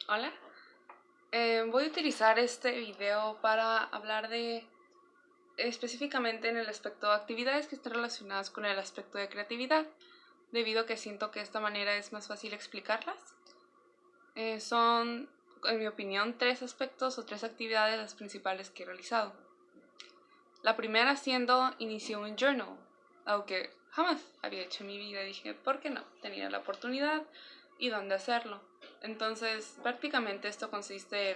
Hola, voy a utilizar este video para hablar de específicamente en el aspecto de actividades que estén relacionadas con el aspecto de creatividad, debido a que siento que de esta manera es más fácil explicarlas. Son, en mi opinión, tres aspectos o tres actividades las principales que he realizado. La primera siendo inicié un journal, algo que jamás había hecho en mi vida. Dije, ¿por qué no? Tenía la oportunidad y dónde hacerlo. Entonces, prácticamente esto consiste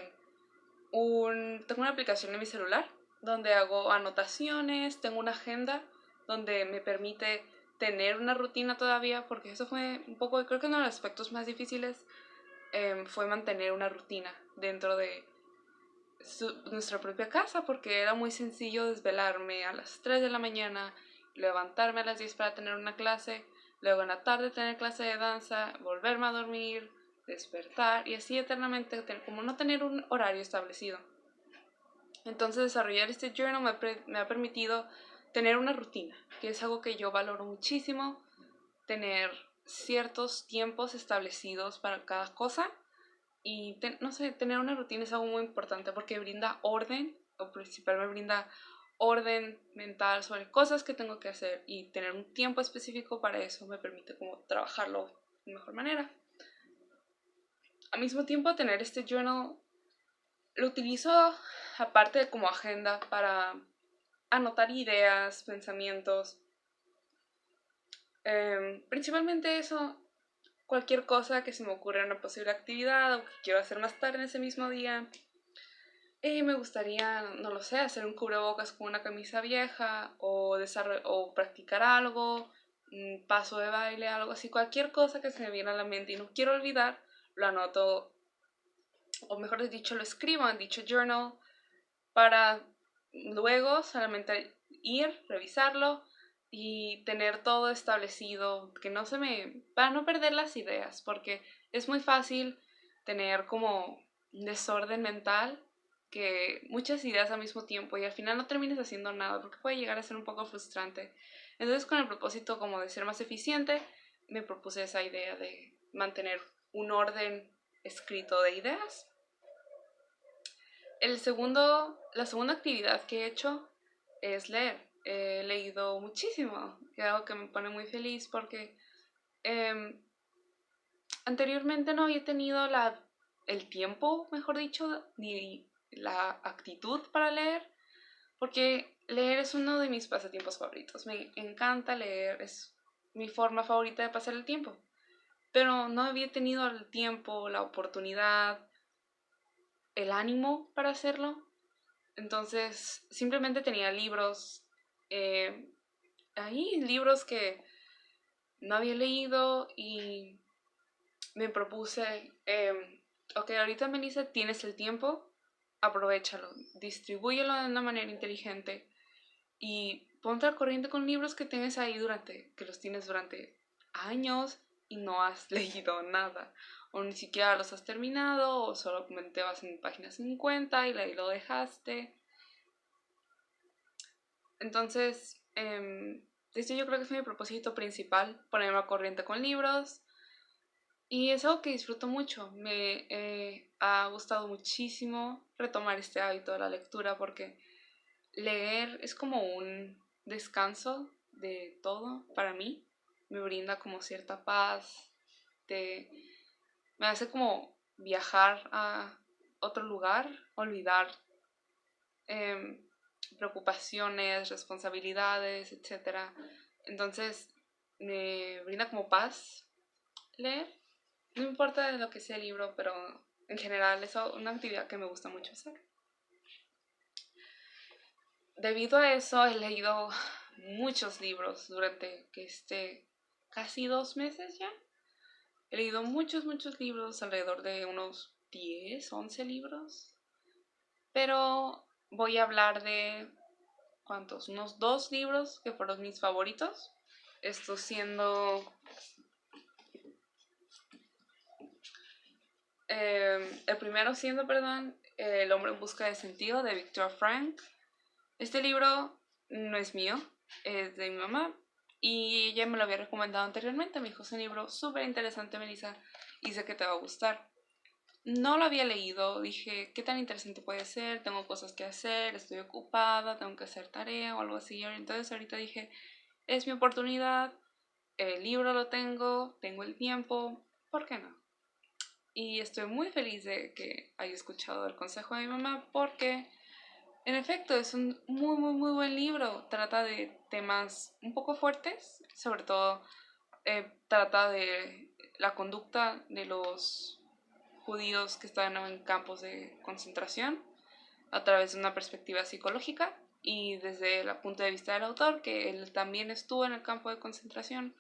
en tengo una aplicación en mi celular donde hago anotaciones, tengo una agenda donde me permite tener una rutina todavía, porque eso fue un poco, creo que uno de los aspectos más difíciles fue mantener una rutina dentro de nuestra propia casa, porque era muy sencillo desvelarme a las 3 de la mañana, levantarme a las 10 para tener una clase, luego en la tarde tener clase de danza, volverme a dormir, despertar y así eternamente, como no tener un horario establecido. Entonces desarrollar este journal me ha permitido tener una rutina, que es algo que yo valoro muchísimo, tener ciertos tiempos establecidos para cada cosa y no sé, tener una rutina es algo muy importante porque brinda orden, o principalmente brinda orden mental sobre cosas que tengo que hacer, y tener un tiempo específico para eso me permite como trabajarlo de mejor manera. Al mismo tiempo, tener este journal lo utilizo aparte de como agenda para anotar ideas, pensamientos, principalmente eso, cualquier cosa que se me ocurra una posible actividad o que quiero hacer más tarde en ese mismo día. Me gustaría, no lo sé, hacer un cubrebocas con una camisa vieja o practicar algo, un paso de baile, algo así, cualquier cosa que se me viene a la mente y no quiero olvidar, lo anoto, o mejor dicho, lo escribo en dicho journal para luego solamente ir, revisarlo y tener todo establecido, que no se me, para no perder las ideas, porque es muy fácil tener como un desorden mental, que muchas ideas al mismo tiempo y al final no termines haciendo nada, porque puede llegar a ser un poco frustrante. Entonces, con el propósito como de ser más eficiente, me propuse esa idea de mantener un orden escrito de ideas. La segunda actividad que he hecho es leer. He leído muchísimo, que es algo que me pone muy feliz porque eh, anteriormente no había tenido el tiempo, mejor dicho, ni la actitud para leer, porque leer es uno de mis pasatiempos favoritos. Me encanta leer, es mi forma favorita de pasar el tiempo, pero no había tenido el tiempo, la oportunidad, el ánimo para hacerlo. Entonces, simplemente tenía libros, eh, libros que no había leído y me propuse, ok, ahorita Melissa tienes el tiempo, aprovéchalo, distribúyelo de una manera inteligente y ponte al corriente con libros que tienes ahí que los tienes durante años y no has leído nada, o ni siquiera los has terminado, o solamente vas en página 50 y ahí lo dejaste. Entonces, este yo creo que es mi propósito principal, ponerme al corriente con libros. Y es algo que disfruto mucho. Me ha gustado muchísimo retomar este hábito de la lectura porque leer es como un descanso de todo para mí. Me brinda como cierta paz, me hace como viajar a otro lugar, olvidar em, preocupaciones, responsabilidades, etcétera. Entonces me brinda como paz leer. No importa de lo que sea el libro, pero en general es una actividad que me gusta mucho hacer. Debido a eso he leído muchos libros durante casi 2 meses ya. He leído muchos libros, alrededor de unos 10, 11 libros. Pero voy a hablar de ¿cuántos? Unos 2 libros que fueron mis favoritos. Esto siendo el primero siendo, perdón, El hombre en busca de sentido de Viktor Frank. Este libro no es mío, es de mi mamá y ella me lo había recomendado anteriormente. Me dijo, es un libro súper interesante, Melissa, y sé que te va a gustar. no lo había leído, dije, ¿qué tan interesante puede ser? Tengo cosas que hacer, estoy ocupada, tengo que hacer tarea o algo así. Entonces ahorita dije, es mi oportunidad, el libro lo tengo el tiempo, ¿por qué no? Y estoy muy feliz de que haya escuchado el consejo de mi mamá porque, en efecto, es un muy, muy, muy buen libro. Trata de temas un poco fuertes, sobre todo trata de la conducta de los judíos que estaban en campos de concentración a través de una perspectiva psicológica y desde el punto de vista del autor, que él también estuvo en el campo de concentración.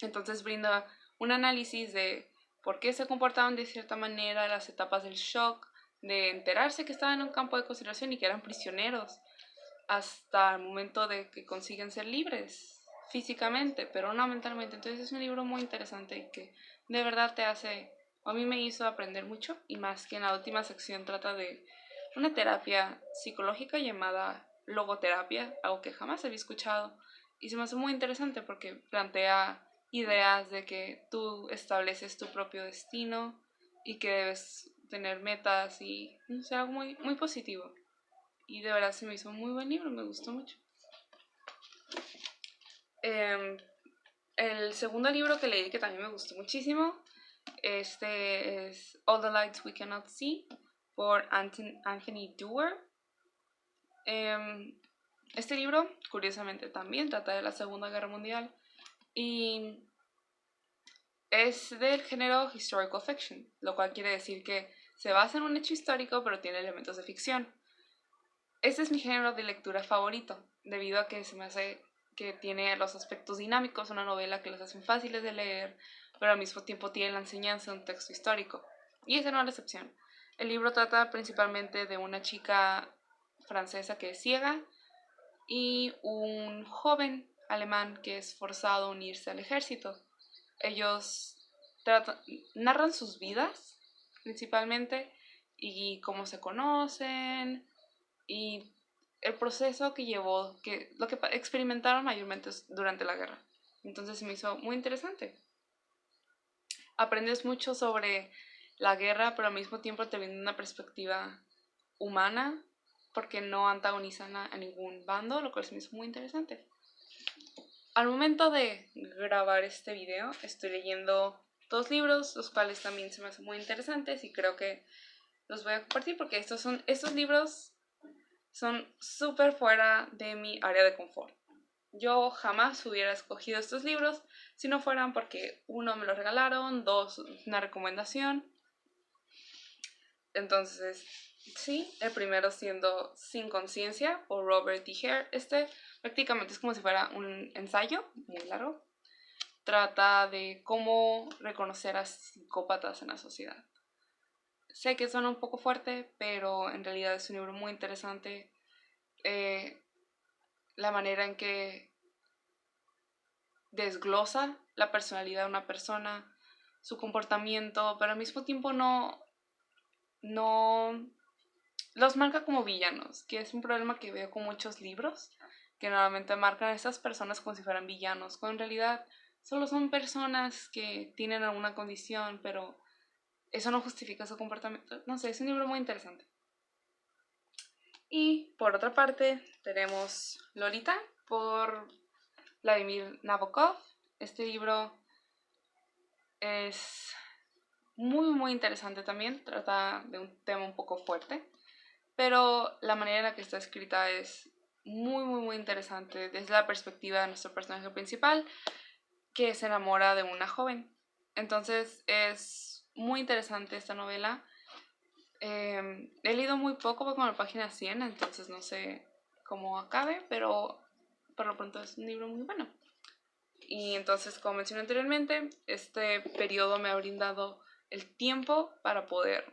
Entonces brinda un análisis de por qué se comportaban de cierta manera, las etapas del shock, de enterarse que estaban en un campo de concentración y que eran prisioneros, hasta el momento de que consiguen ser libres físicamente, pero no mentalmente. Entonces es un libro muy interesante y que de verdad te hace, a mí me hizo aprender mucho, y más que en la última sección trata de una terapia psicológica llamada logoterapia, algo que jamás había escuchado, y se me hace muy interesante porque plantea ideas de que tú estableces tu propio destino y que debes tener metas y no sé, algo muy, muy positivo. Y de verdad se me hizo un muy buen libro, me gustó mucho. El segundo libro que leí que también me gustó muchísimo, este es All the Lights We Cannot See por Anthony Doerr. Este libro, curiosamente, también trata de la Segunda Guerra Mundial y es del género historical fiction, lo cual quiere decir que se basa en un hecho histórico pero tiene elementos de ficción. Este es mi género de lectura favorito, debido a que se me hace que tiene los aspectos dinámicos, una novela que los hacen fáciles de leer, pero al mismo tiempo tiene la enseñanza de un texto histórico. Y esa no es la excepción. El libro trata principalmente de una chica francesa que es ciega y un joven alemán que es forzado a unirse al ejército. Ellos narran sus vidas principalmente y cómo se conocen y el proceso que llevó, que lo que experimentaron mayormente durante la guerra. Entonces se me hizo muy interesante. Aprendes mucho sobre la guerra, pero al mismo tiempo te viene una perspectiva humana, porque no antagonizan a ningún bando, lo cual se me hizo muy interesante. Al momento de grabar este video, estoy leyendo 2 libros, los cuales también se me hacen muy interesantes y creo que los voy a compartir porque estos libros son súper fuera de mi área de confort. Yo jamás hubiera escogido estos libros si no fueran porque 1 me lo regalaron, 2 una recomendación. Entonces, sí, el primero siendo Sin Conciencia por Robert D. Hare. Este prácticamente es como si fuera un ensayo muy largo. Trata de cómo reconocer a psicópatas en la sociedad. Sé que suena un poco fuerte, pero en realidad es un libro muy interesante. La manera en que desglosa la personalidad de una persona, su comportamiento, pero al mismo tiempo no los marca como villanos, que es un problema que veo con muchos libros, que normalmente marcan a estas personas como si fueran villanos, cuando en realidad solo son personas que tienen alguna condición, pero eso no justifica su comportamiento. No sé, es un libro muy interesante. Y por otra parte tenemos Lolita por Vladimir Nabokov. Este libro es muy muy interesante también, trata de un tema un poco fuerte, pero la manera en la que está escrita es muy muy muy interesante desde la perspectiva de nuestro personaje principal, que se enamora de una joven. Entonces es muy interesante esta novela. He leído muy poco, voy con la página 100, entonces no sé cómo acabe, pero por lo pronto es un libro muy bueno. Y entonces, como mencioné anteriormente, este periodo me ha brindado el tiempo para poder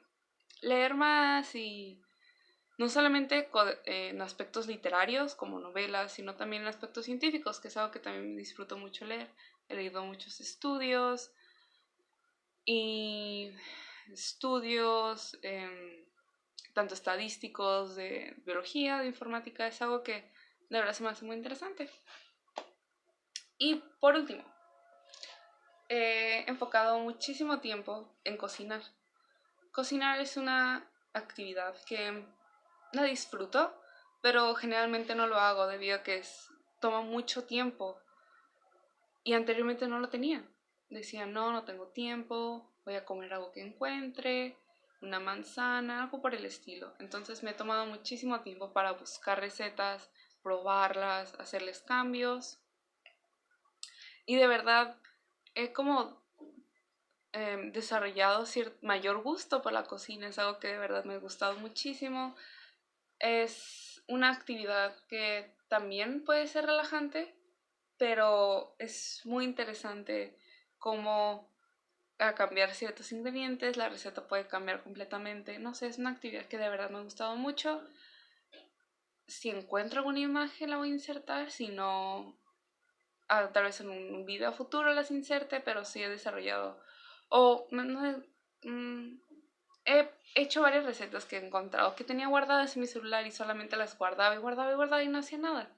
leer más y no solamente en aspectos literarios como novelas, sino también en aspectos científicos, que es algo que también disfruto mucho leer. He leído muchos estudios y estudios tanto estadísticos, de biología, de informática, es algo que de verdad se me hace muy interesante. Y por último, he enfocado muchísimo tiempo en cocinar. cocinar es una actividad que la disfruto, pero generalmente no lo hago debido a que toma mucho tiempo y anteriormente no lo tenía. Decía, no, no tengo tiempo, voy a comer algo que encuentre, una manzana, algo por el estilo. Entonces me he tomado muchísimo tiempo para buscar recetas, probarlas, hacerles cambios. Y de verdad he como desarrollado mayor gusto por la cocina. Es algo que de verdad me ha gustado muchísimo. Es una actividad que también puede ser relajante, pero es muy interesante cómo a cambiar ciertos ingredientes, la receta puede cambiar completamente. No sé, es una actividad que de verdad me ha gustado mucho. Si encuentro alguna imagen la voy a insertar, si no, tal vez en un video futuro las inserte, pero sí he desarrollado o no, he hecho varias recetas que he encontrado que tenía guardadas en mi celular y solamente las guardaba y guardaba y guardaba y no hacía nada.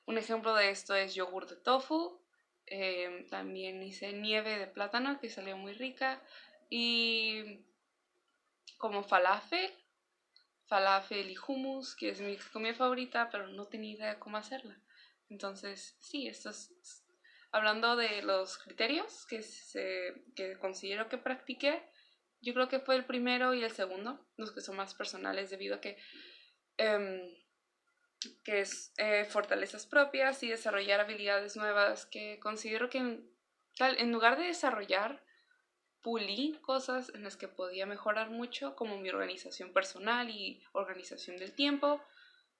Un ejemplo de esto es yogur de tofu. También hice nieve de plátano que salió muy rica. Y como falafel y hummus, que es mi comida favorita, pero no tenía idea de cómo hacerla. Entonces, sí, esto es hablando de los criterios que considero que practiqué. Yo creo que fue el primero y el segundo, los que son más personales debido a em, que es fortalezas propias y desarrollar habilidades nuevas que considero que en lugar de desarrollar, pulí cosas en las que podía mejorar mucho, como mi organización personal y organización del tiempo,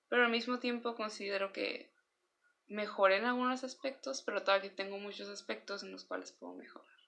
pero al mismo tiempo considero que mejoré en algunos aspectos, pero todavía tengo muchos aspectos en los cuales puedo mejorar.